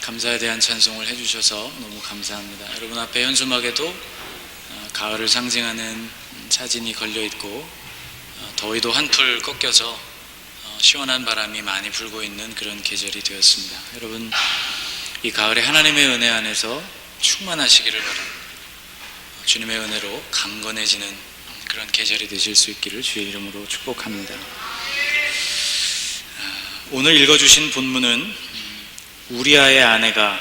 감사에 대한 찬송을 해주셔서 너무 감사합니다. 여러분 앞에 현수막에도 가을을 상징하는 사진이 걸려있고 더위도 한풀 꺾여서 시원한 바람이 많이 불고 있는 그런 계절이 되었습니다. 여러분 이 가을에 하나님의 은혜 안에서 충만하시기를 바랍니다. 주님의 은혜로 강건해지는 그런 계절이 되실 수 있기를 주의 이름으로 축복합니다. 오늘 읽어주신 본문은 우리아의 아내가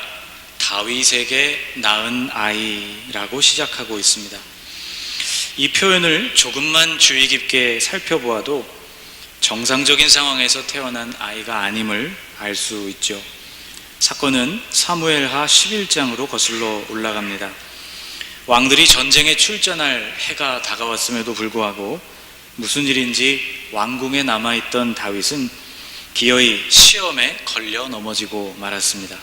다윗에게 낳은 아이라고 시작하고 있습니다. 이 표현을 조금만 주의 깊게 살펴보아도 정상적인 상황에서 태어난 아이가 아님을 알 수 있죠. 사건은 사무엘하 11장으로 거슬러 올라갑니다. 왕들이 전쟁에 출전할 해가 다가왔음에도 불구하고 무슨 일인지 왕궁에 남아있던 다윗은 기어이 시험에 걸려 넘어지고 말았습니다.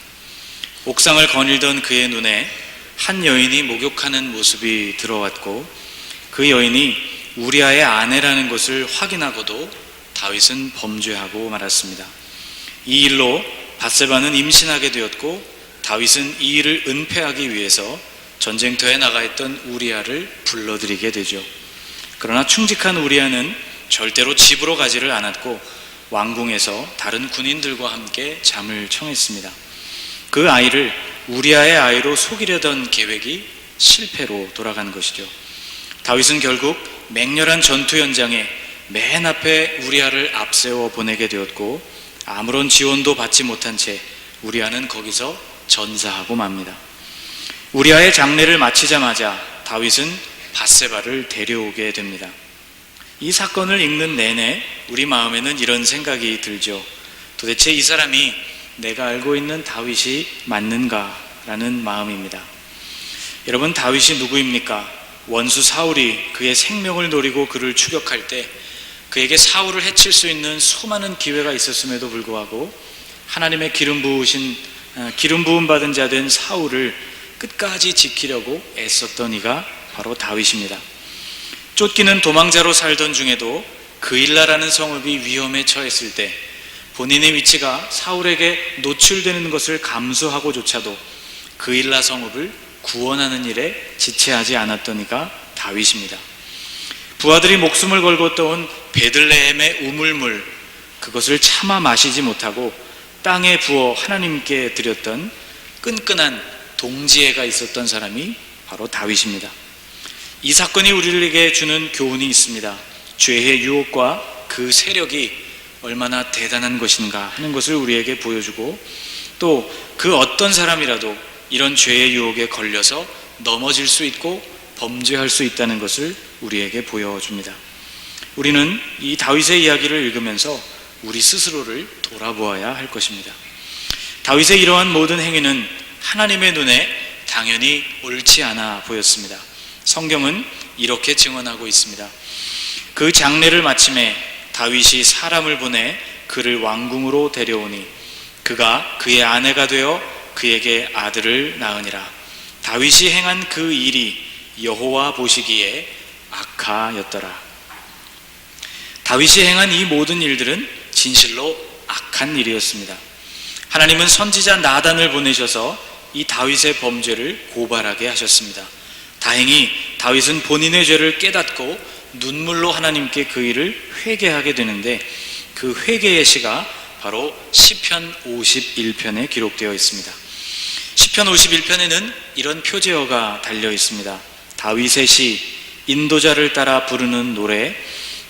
옥상을 거닐던 그의 눈에 한 여인이 목욕하는 모습이 들어왔고 그 여인이 우리아의 아내라는 것을 확인하고도 다윗은 범죄하고 말았습니다. 이 일로 밧세바는 임신하게 되었고 다윗은 이 일을 은폐하기 위해서 전쟁터에 나가 있던 우리아를 불러들이게 되죠. 그러나 충직한 우리아는 절대로 집으로 가지를 않았고 왕궁에서 다른 군인들과 함께 잠을 청했습니다. 그 아이를 우리아의 아이로 속이려던 계획이 실패로 돌아간 것이죠. 다윗은 결국 맹렬한 전투 현장에 맨 앞에 우리아를 앞세워 보내게 되었고 아무런 지원도 받지 못한 채 우리아는 거기서 전사하고 맙니다. 우리아의 장례를 마치자마자 다윗은 밧세바를 데려오게 됩니다. 이 사건을 읽는 내내 우리 마음에는 이런 생각이 들죠. 도대체 이 사람이 내가 알고 있는 다윗이 맞는가? 라는 마음입니다. 여러분, 다윗이 누구입니까? 원수 사울이 그의 생명을 노리고 그를 추격할 때 그에게 사울을 해칠 수 있는 수많은 기회가 있었음에도 불구하고 하나님의 기름 부음 받은 자 된 사울을 끝까지 지키려고 애썼던 이가 바로 다윗입니다. 쫓기는 도망자로 살던 중에도 그일라라는 성읍이 위험에 처했을 때 본인의 위치가 사울에게 노출되는 것을 감수하고조차도 그일라 성읍을 구원하는 일에 지체하지 않았던 이가 다윗입니다. 부하들이 목숨을 걸고 떠온 베들레헴의 우물물, 그것을 차마 마시지 못하고 땅에 부어 하나님께 드렸던 끈끈한 동지애가 있었던 사람이 바로 다윗입니다. 이 사건이 우리에게 주는 교훈이 있습니다. 죄의 유혹과 그 세력이 얼마나 대단한 것인가 하는 것을 우리에게 보여주고 또 그 어떤 사람이라도 이런 죄의 유혹에 걸려서 넘어질 수 있고 범죄할 수 있다는 것을 우리에게 보여줍니다. 우리는 이 다윗의 이야기를 읽으면서 우리 스스로를 돌아보아야 할 것입니다. 다윗의 이러한 모든 행위는 하나님의 눈에 당연히 옳지 않아 보였습니다. 성경은 이렇게 증언하고 있습니다. 그 장례를 마침에 다윗이 사람을 보내 그를 왕궁으로 데려오니 그가 그의 아내가 되어 그에게 아들을 낳으니라. 다윗이 행한 그 일이 여호와 보시기에 악하였더라. 다윗이 행한 이 모든 일들은 진실로 악한 일이었습니다. 하나님은 선지자 나단을 보내셔서 이 다윗의 범죄를 고발하게 하셨습니다. 다행히 다윗은 본인의 죄를 깨닫고 눈물로 하나님께 그 일을 회개하게 되는데 그 회개의 시가 바로 시편 51편에 기록되어 있습니다. 시편 51편에는 이런 표제어가 달려 있습니다. 다윗의 시, 인도자를 따라 부르는 노래,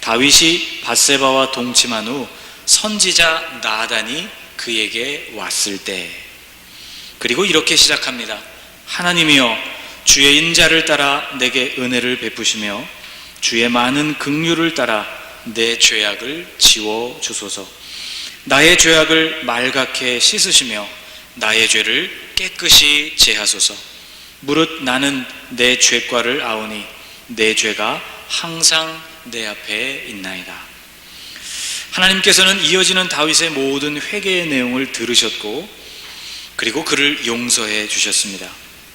다윗이 밧세바와 동침한 후 선지자 나단이 그에게 왔을 때. 그리고 이렇게 시작합니다. 하나님이여 주의 인자를 따라 내게 은혜를 베푸시며 주의 많은 긍휼을 따라 내 죄악을 지워주소서. 나의 죄악을 말갛게 씻으시며 나의 죄를 깨끗이 제하소서. 무릇 나는 내 죄과를 아오니 내 죄가 항상 내 앞에 있나이다. 하나님께서는 이어지는 다윗의 모든 회개의 내용을 들으셨고 그리고 그를 용서해 주셨습니다.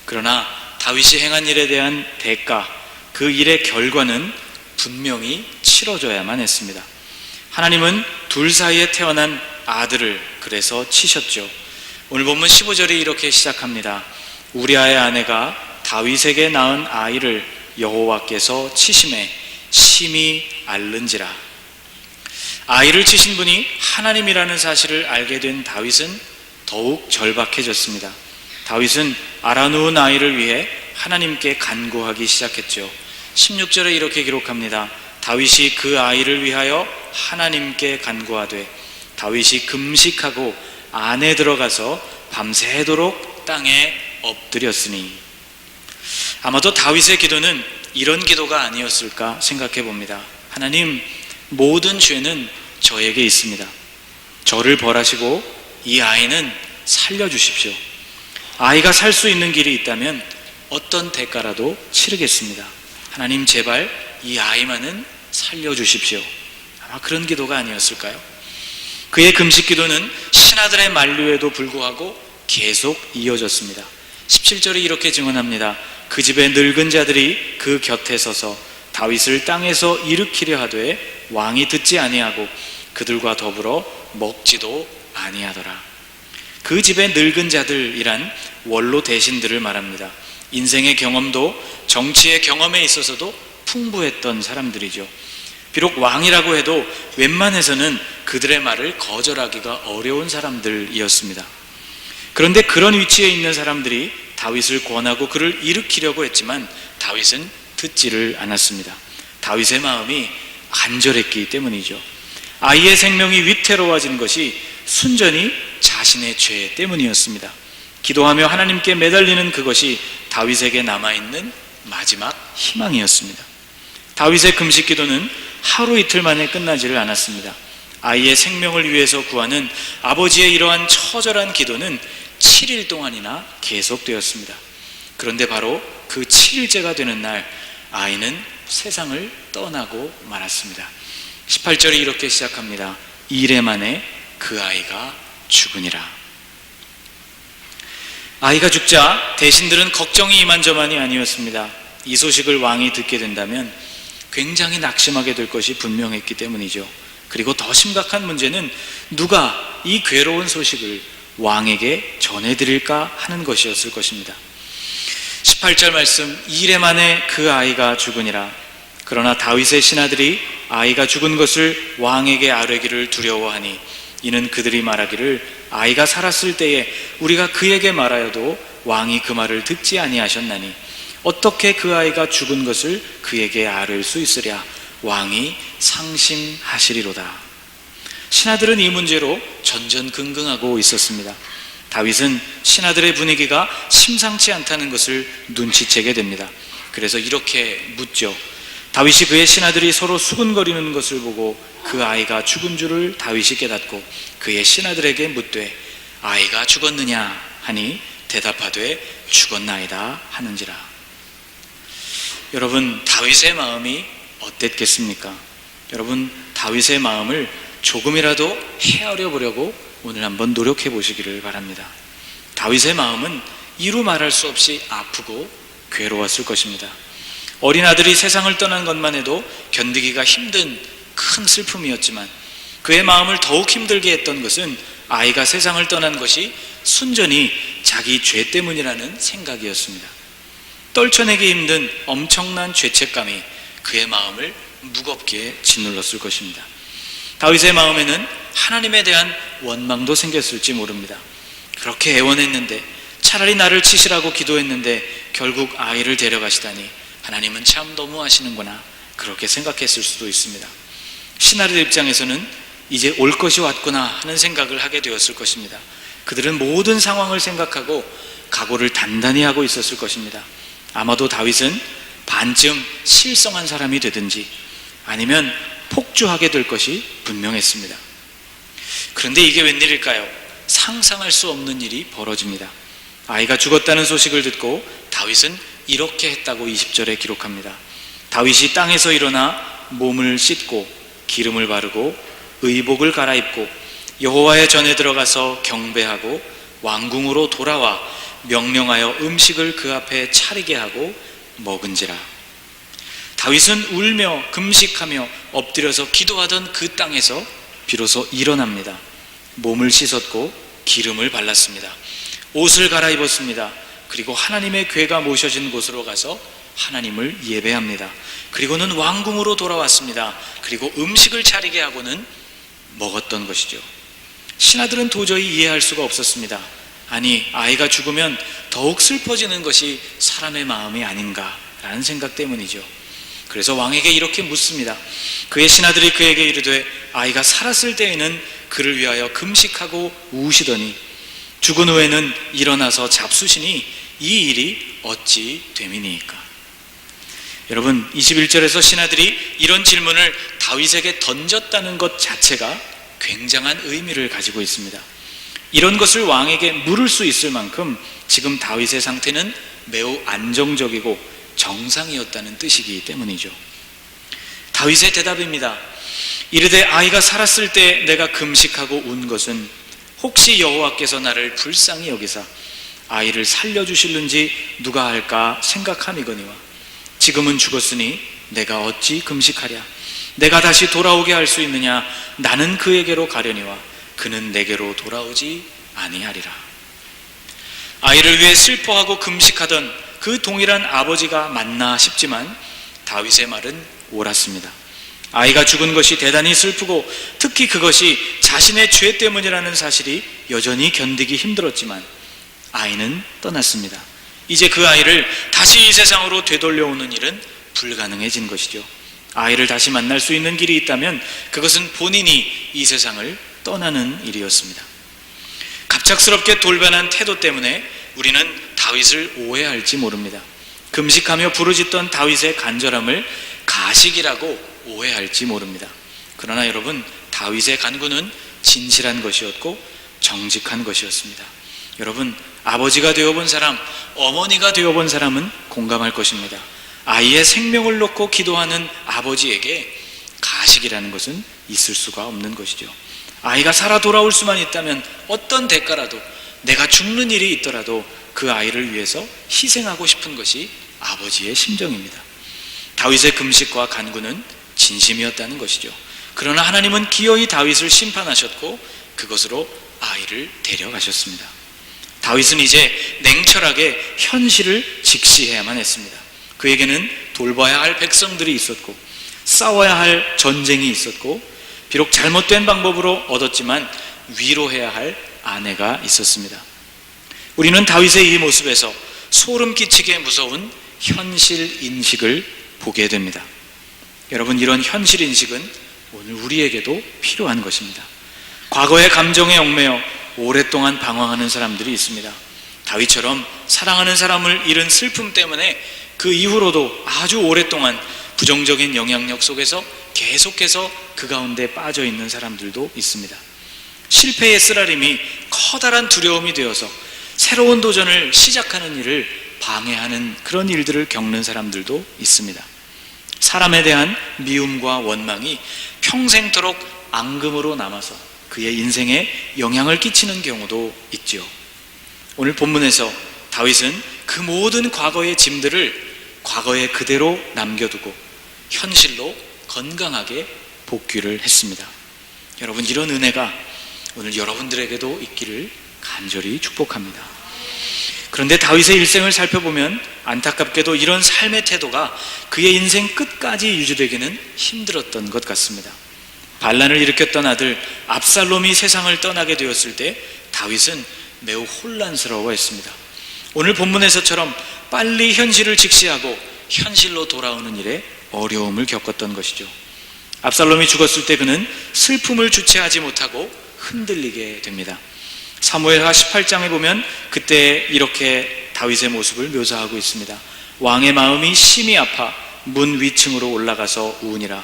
그러나 다윗이 행한 일에 대한 대가, 그 일의 결과는 분명히 치러져야만 했습니다. 하나님은 둘 사이에 태어난 아들을 그래서 치셨죠. 오늘 본문 15절이 이렇게 시작합니다. 우리아의 아내가 다윗에게 낳은 아이를 여호와께서 치심에 심히 앓는지라. 아이를 치신 분이 하나님이라는 사실을 알게 된 다윗은 더욱 절박해졌습니다. 다윗은 알아누운 아이를 위해 하나님께 간구하기 시작했죠. 16절에 이렇게 기록합니다. 다윗이 그 아이를 위하여 하나님께 간구하되 다윗이 금식하고 안에 들어가서 밤새도록 땅에 엎드렸으니. 아마도 다윗의 기도는 이런 기도가 아니었을까 생각해 봅니다. 하나님, 모든 죄는 저에게 있습니다. 저를 벌하시고 이 아이는 살려주십시오. 아이가 살 수 있는 길이 있다면 어떤 대가라도 치르겠습니다. 하나님, 제발 이 아이만은 살려주십시오. 아마 그런 기도가 아니었을까요? 그의 금식 기도는 신하들의 만류에도 불구하고 계속 이어졌습니다. 17절이 이렇게 증언합니다. 그 집의 늙은 자들이 그 곁에 서서 다윗을 땅에서 일으키려 하되 왕이 듣지 아니하고 그들과 더불어 먹지도 아니하더라. 그 집의 늙은 자들이란 원로 대신들을 말합니다. 인생의 경험도 정치의 경험에 있어서도 풍부했던 사람들이죠. 비록 왕이라고 해도 웬만해서는 그들의 말을 거절하기가 어려운 사람들이었습니다. 그런데 그런 위치에 있는 사람들이 다윗을 권하고 그를 일으키려고 했지만 다윗은 듣지를 않았습니다. 다윗의 마음이 간절했기 때문이죠. 아이의 생명이 위태로워진 것이 순전히 자신의 죄 때문이었습니다. 기도하며 하나님께 매달리는 그것이 다윗에게 남아있는 마지막 희망이었습니다. 다윗의 금식 기도는 하루 이틀 만에 끝나지를 않았습니다. 아이의 생명을 위해서 구하는 아버지의 이러한 처절한 기도는 7일 동안이나 계속되었습니다. 그런데 바로 그 7일째가 되는 날 아이는 세상을 떠나고 말았습니다. 18절이 이렇게 시작합니다. 이래 만에 그 아이가 죽으니라. 아이가 죽자 대신들은 걱정이 이만저만이 아니었습니다. 이 소식을 왕이 듣게 된다면 굉장히 낙심하게 될 것이 분명했기 때문이죠. 그리고 더 심각한 문제는 누가 이 괴로운 소식을 왕에게 전해드릴까 하는 것이었을 것입니다. 18절 말씀, 이래 만에 그 아이가 죽으니라. 그러나 다윗의 신하들이 아이가 죽은 것을 왕에게 아뢰기를 두려워하니 이는 그들이 말하기를 아이가 살았을 때에 우리가 그에게 말하여도 왕이 그 말을 듣지 아니하셨나니 어떻게 그 아이가 죽은 것을 그에게 아뢰을 수 있으랴. 왕이 상심하시리로다. 신하들은 이 문제로 전전긍긍하고 있었습니다. 다윗은 신하들의 분위기가 심상치 않다는 것을 눈치채게 됩니다. 그래서 이렇게 묻죠. 다윗이 그의 신하들이 서로 수군거리는 것을 보고 그 아이가 죽은 줄을 다윗이 깨닫고 그의 신하들에게 묻되 아이가 죽었느냐 하니 대답하되 죽었나이다 하는지라. 여러분, 다윗의 마음이 어땠겠습니까? 여러분, 다윗의 마음을 조금이라도 헤아려 보려고 오늘 한번 노력해 보시기를 바랍니다. 다윗의 마음은 이루 말할 수 없이 아프고 괴로웠을 것입니다. 어린 아들이 세상을 떠난 것만 해도 견디기가 힘든 큰 슬픔이었지만 그의 마음을 더욱 힘들게 했던 것은 아이가 세상을 떠난 것이 순전히 자기 죄 때문이라는 생각이었습니다. 떨쳐내기 힘든 엄청난 죄책감이 그의 마음을 무겁게 짓눌렀을 것입니다. 다윗의 마음에는 하나님에 대한 원망도 생겼을지 모릅니다. 그렇게 애원했는데, 차라리 나를 치시라고 기도했는데 결국 아이를 데려가시다니 하나님은 참 너무하시는구나, 그렇게 생각했을 수도 있습니다. 신하들 입장에서는 이제 올 것이 왔구나 하는 생각을 하게 되었을 것입니다. 그들은 모든 상황을 생각하고 각오를 단단히 하고 있었을 것입니다. 아마도 다윗은 반쯤 실성한 사람이 되든지 아니면 폭주하게 될 것이 분명했습니다. 그런데 이게 웬일일까요? 상상할 수 없는 일이 벌어집니다. 아이가 죽었다는 소식을 듣고 다윗은 이렇게 했다고 20절에 기록합니다. 다윗이 땅에서 일어나 몸을 씻고 기름을 바르고 의복을 갈아입고 여호와의 전에 들어가서 경배하고 왕궁으로 돌아와 명령하여 음식을 그 앞에 차리게 하고 먹은지라. 다윗은 울며 금식하며 엎드려서 기도하던 그 땅에서 비로소 일어납니다. 몸을 씻었고 기름을 발랐습니다. 옷을 갈아입었습니다. 그리고 하나님의 궤가 모셔진 곳으로 가서 하나님을 예배합니다. 그리고는 왕궁으로 돌아왔습니다. 그리고 음식을 차리게 하고는 먹었던 것이죠. 신하들은 도저히 이해할 수가 없었습니다. 아니, 아이가 죽으면 더욱 슬퍼지는 것이 사람의 마음이 아닌가라는 생각 때문이죠. 그래서 왕에게 이렇게 묻습니다. 그의 신하들이 그에게 이르되 아이가 살았을 때에는 그를 위하여 금식하고 우시더니 죽은 후에는 일어나서 잡수시니 이 일이 어찌 됨이니까. 여러분, 21절에서 신하들이 이런 질문을 다윗에게 던졌다는 것 자체가 굉장한 의미를 가지고 있습니다. 이런 것을 왕에게 물을 수 있을 만큼 지금 다윗의 상태는 매우 안정적이고 정상이었다는 뜻이기 때문이죠. 다윗의 대답입니다. 이르되 아이가 살았을 때 내가 금식하고 운 것은 혹시 여호와께서 나를 불쌍히 여기사 아이를 살려주실는지 누가 할까 생각함이거니와 지금은 죽었으니 내가 어찌 금식하랴. 내가 다시 돌아오게 할 수 있느냐. 나는 그에게로 가려니와 그는 내게로 돌아오지 아니하리라. 아이를 위해 슬퍼하고 금식하던 그 동일한 아버지가 맞나 싶지만 다윗의 말은 옳았습니다. 아이가 죽은 것이 대단히 슬프고 특히 그것이 자신의 죄 때문이라는 사실이 여전히 견디기 힘들었지만 아이는 떠났습니다. 이제 그 아이를 다시 이 세상으로 되돌려오는 일은 불가능해진 것이죠. 아이를 다시 만날 수 있는 길이 있다면 그것은 본인이 이 세상을 떠나는 일이었습니다. 갑작스럽게 돌변한 태도 때문에 우리는 다윗을 오해할지 모릅니다. 금식하며 부르짖던 다윗의 간절함을 가식이라고 오해할지 모릅니다. 그러나 여러분, 다윗의 간구는 진실한 것이었고 정직한 것이었습니다. 여러분, 아버지가 되어본 사람, 어머니가 되어본 사람은 공감할 것입니다. 아이의 생명을 놓고 기도하는 아버지에게 가식이라는 것은 있을 수가 없는 것이죠. 아이가 살아 돌아올 수만 있다면 어떤 대가라도, 내가 죽는 일이 있더라도 그 아이를 위해서 희생하고 싶은 것이 아버지의 심정입니다. 다윗의 금식과 간구는 진심이었다는 것이죠. 그러나 하나님은 기어이 다윗을 심판하셨고 그것으로 아이를 데려가셨습니다. 다윗은 이제 냉철하게 현실을 직시해야만 했습니다. 그에게는 돌봐야 할 백성들이 있었고 싸워야 할 전쟁이 있었고 비록 잘못된 방법으로 얻었지만 위로해야 할 아내가 있었습니다. 우리는 다윗의 이 모습에서 소름 끼치게 무서운 현실 인식을 보게 됩니다. 여러분, 이런 현실 인식은 오늘 우리에게도 필요한 것입니다. 과거의 감정에 얽매여 오랫동안 방황하는 사람들이 있습니다. 다윗처럼 사랑하는 사람을 잃은 슬픔 때문에 그 이후로도 아주 오랫동안 부정적인 영향력 속에서 계속해서 그 가운데 빠져 있는 사람들도 있습니다. 실패의 쓰라림이 커다란 두려움이 되어서 새로운 도전을 시작하는 일을 방해하는 그런 일들을 겪는 사람들도 있습니다. 사람에 대한 미움과 원망이 평생토록 앙금으로 남아서 그의 인생에 영향을 끼치는 경우도 있죠. 오늘 본문에서 다윗은 그 모든 과거의 짐들을 과거에 그대로 남겨두고 현실로 건강하게 복귀를 했습니다. 여러분, 이런 은혜가 오늘 여러분들에게도 있기를 간절히 축복합니다. 그런데 다윗의 일생을 살펴보면 안타깝게도 이런 삶의 태도가 그의 인생 끝까지 유지되기는 힘들었던 것 같습니다. 반란을 일으켰던 아들 압살롬이 세상을 떠나게 되었을 때 다윗은 매우 혼란스러워했습니다. 오늘 본문에서처럼 빨리 현실을 직시하고 현실로 돌아오는 일에 어려움을 겪었던 것이죠. 압살롬이 죽었을 때 그는 슬픔을 주체하지 못하고 흔들리게 됩니다. 사무엘하 18장에 보면 그때 이렇게 다윗의 모습을 묘사하고 있습니다. 왕의 마음이 심히 아파 문 위층으로 올라가서 우으니라.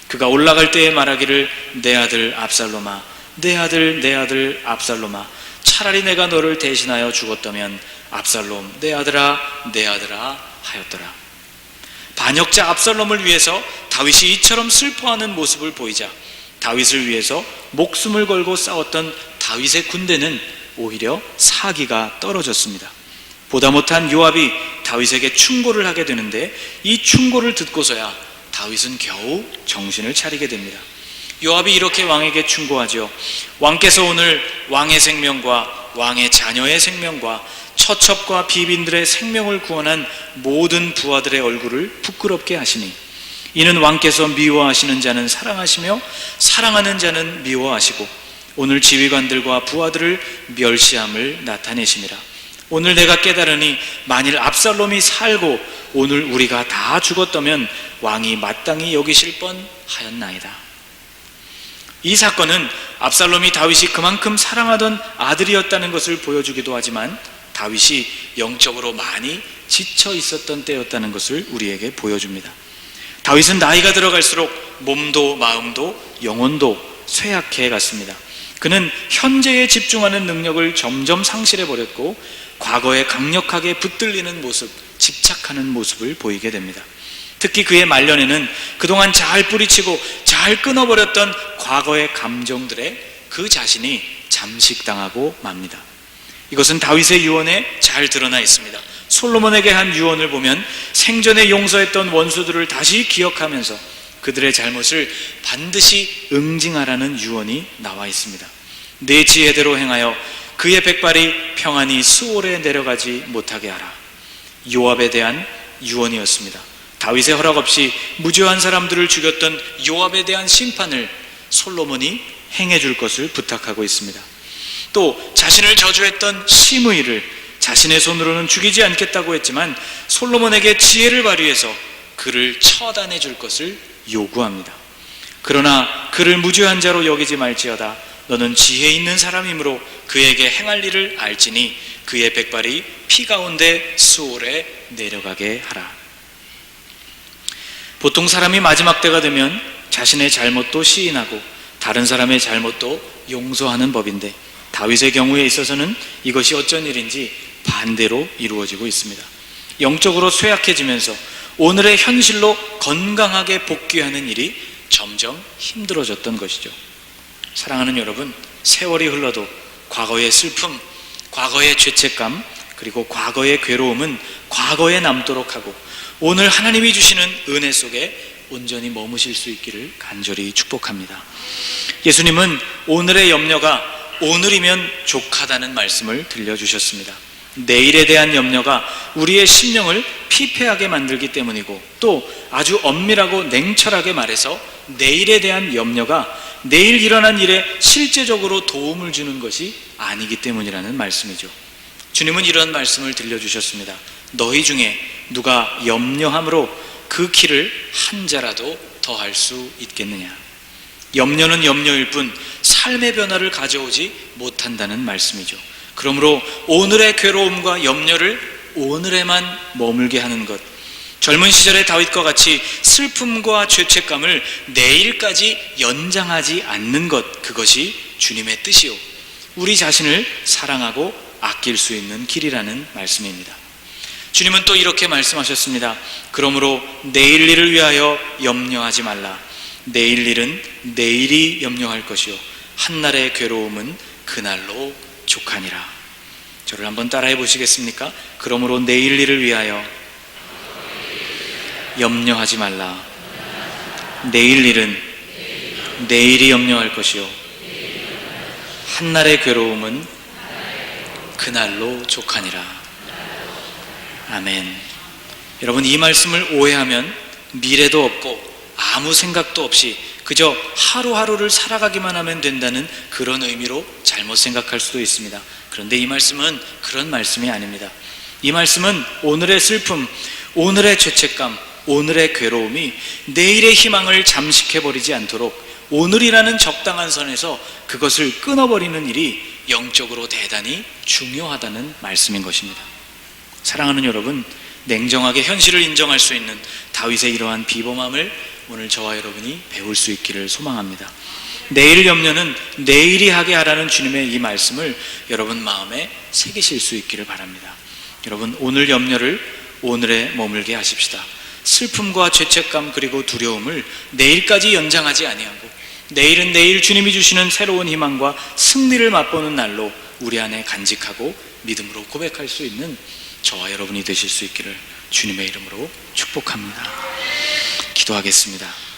그가 올라갈 때에 말하기를 내 아들 압살롬아, 내 아들 내 아들 압살롬아, 차라리 내가 너를 대신하여 죽었다면 압살롬 내 아들아 내 아들아 하였더라. 반역자 압살롬을 위해서 다윗이 이처럼 슬퍼하는 모습을 보이자 다윗을 위해서 목숨을 걸고 싸웠던 다윗의 군대는 오히려 사기가 떨어졌습니다. 보다 못한 요압이 다윗에게 충고를 하게 되는데 이 충고를 듣고서야 다윗은 겨우 정신을 차리게 됩니다. 요압이 이렇게 왕에게 충고하죠. 왕께서 오늘 왕의 생명과 왕의 자녀의 생명과 처첩과 비빈들의 생명을 구원한 모든 부하들의 얼굴을 부끄럽게 하시니 이는 왕께서 미워하시는 자는 사랑하시며 사랑하는 자는 미워하시고 오늘 지휘관들과 부하들을 멸시함을 나타내심이라. 오늘 내가 깨달으니 만일 압살롬이 살고 오늘 우리가 다 죽었다면 왕이 마땅히 여기실 뻔하였나이다. 이 사건은 압살롬이 다윗이 그만큼 사랑하던 아들이었다는 것을 보여주기도 하지만 다윗이 영적으로 많이 지쳐 있었던 때였다는 것을 우리에게 보여줍니다. 다윗은 나이가 들어갈수록 몸도 마음도 영혼도 쇠약해 갔습니다. 그는 현재에 집중하는 능력을 점점 상실해버렸고 과거에 강력하게 붙들리는 모습, 집착하는 모습을 보이게 됩니다. 특히 그의 말년에는 그동안 잘 뿌리치고 잘 끊어버렸던 과거의 감정들에 그 자신이 잠식당하고 맙니다. 이것은 다윗의 유언에 잘 드러나 있습니다. 솔로몬에게 한 유언을 보면 생전에 용서했던 원수들을 다시 기억하면서 그들의 잘못을 반드시 응징하라는 유언이 나와 있습니다. 내 지혜대로 행하여 그의 백발이 평안히 수월에 내려가지 못하게 하라. 요압에 대한 유언이었습니다. 다윗의 허락 없이 무죄한 사람들을 죽였던 요압에 대한 심판을 솔로몬이 행해줄 것을 부탁하고 있습니다. 또 자신을 저주했던 시므이를 자신의 손으로는 죽이지 않겠다고 했지만 솔로몬에게 지혜를 발휘해서 그를 처단해 줄 것을 요구합니다. 그러나 그를 무죄한 자로 여기지 말지어다. 너는 지혜 있는 사람이므로 그에게 행할 일을 알지니 그의 백발이 피 가운데 수월에 내려가게 하라. 보통 사람이 마지막 때가 되면 자신의 잘못도 시인하고 다른 사람의 잘못도 용서하는 법인데 다윗의 경우에 있어서는 이것이 어쩐 일인지 반대로 이루어지고 있습니다. 영적으로 쇠약해지면서 오늘의 현실로 건강하게 복귀하는 일이 점점 힘들어졌던 것이죠. 사랑하는 여러분, 세월이 흘러도 과거의 슬픔, 과거의 죄책감, 그리고 과거의 괴로움은 과거에 남도록 하고 오늘 하나님이 주시는 은혜 속에 온전히 머무실 수 있기를 간절히 축복합니다. 예수님은 오늘의 염려가 오늘이면 족하다는 말씀을 들려주셨습니다. 내일에 대한 염려가 우리의 심령을 피폐하게 만들기 때문이고 또 아주 엄밀하고 냉철하게 말해서 내일에 대한 염려가 내일 일어난 일에 실제적으로 도움을 주는 것이 아니기 때문이라는 말씀이죠. 주님은 이런 말씀을 들려주셨습니다. 너희 중에 누가 염려함으로 그 키를 한 자라도 더할 수 있겠느냐. 염려는 염려일 뿐 삶의 변화를 가져오지 못한다는 말씀이죠. 그러므로 오늘의 괴로움과 염려를 오늘에만 머물게 하는 것, 젊은 시절의 다윗과 같이 슬픔과 죄책감을 내일까지 연장하지 않는 것, 그것이 주님의 뜻이요 우리 자신을 사랑하고 아낄 수 있는 길이라는 말씀입니다. 주님은 또 이렇게 말씀하셨습니다. 그러므로 내일 일을 위하여 염려하지 말라. 내일 일은 내일이 염려할 것이요 한날의 괴로움은 그날로 족하니라. 저를 한번 따라해 보시겠습니까? 그러므로 내일 일을 위하여 염려하지 말라. 내일 일은 내일이 염려할 것이요 한날의 괴로움은 그날로 족하니라. 아멘. 여러분, 이 말씀을 오해하면 미래도 없고 아무 생각도 없이 그저 하루하루를 살아가기만 하면 된다는 그런 의미로 잘못 생각할 수도 있습니다. 그런데 이 말씀은 그런 말씀이 아닙니다. 이 말씀은 오늘의 슬픔, 오늘의 죄책감, 오늘의 괴로움이 내일의 희망을 잠식해버리지 않도록 오늘이라는 적당한 선에서 그것을 끊어버리는 일이 영적으로 대단히 중요하다는 말씀인 것입니다. 사랑하는 여러분, 냉정하게 현실을 인정할 수 있는 다윗의 이러한 비범함을 오늘 저와 여러분이 배울 수 있기를 소망합니다. 내일 염려는 내일이 하게 하라는 주님의 이 말씀을 여러분 마음에 새기실 수 있기를 바랍니다. 여러분, 오늘 염려를 오늘에 머물게 하십시다. 슬픔과 죄책감 그리고 두려움을 내일까지 연장하지 아니하고 내일은 내일 주님이 주시는 새로운 희망과 승리를 맛보는 날로 우리 안에 간직하고 믿음으로 고백할 수 있는 저와 여러분이 되실 수 있기를 주님의 이름으로 축복합니다. 기도하겠습니다.